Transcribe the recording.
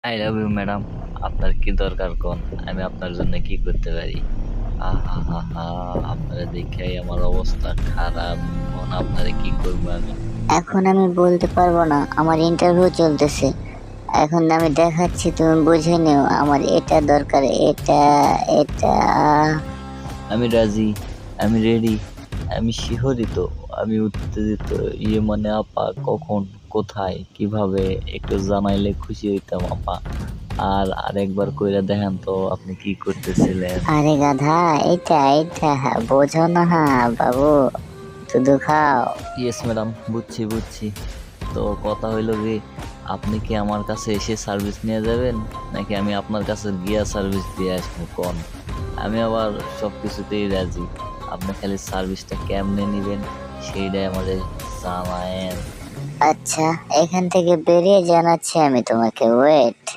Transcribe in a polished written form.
I love you madam. আপনার কি দরকার কোন? আমি আপনার জন্য কি করতে পারি? আহা! আপনারে দেখাই আমার অবস্থা খারাপ। এখন আপনারে কি করবো আমি? এখন আমি বলতে পারবো না, আমার ইন্টারভিউ চলতেছে। এখন আমি দেখাচ্ছি, তুমি বুঝে নিও। আমার এটা দরকার, এটা এটা আমি রাজি, আমি রেডি, আমি শিহরিত, আমি উত্তেজিত। মানে আপা কখন, কোথায়, কিভাবে একটু জানাইলে খুশি হইতাম আপা। আর আরেকবার কইরা দেখেন তো আপনি কি করতেছিলেন। আরে গাধা, এটা এটা বোঝো না বাবু, শুধু খাও। ইয়েস ম্যাডাম, বুঝছি। তো কথা হইলো যে আপনি কি আমার কাছে এসে সার্ভিস নিয়ে যাবেন নাকি আমি আপনার কাছে গিয়া সার্ভিস দিয়ে আসবো কোন? আমি আবার সব কিছুতেই রাজি। আপনি খালি সার্ভিসটা কেমনে নিবেন সেইটাই আমাদের জানায়েন। আচ্ছা, এখান থেকে বেরিয়ে জানাচ্ছি আমি তোমাকে, ওয়েট।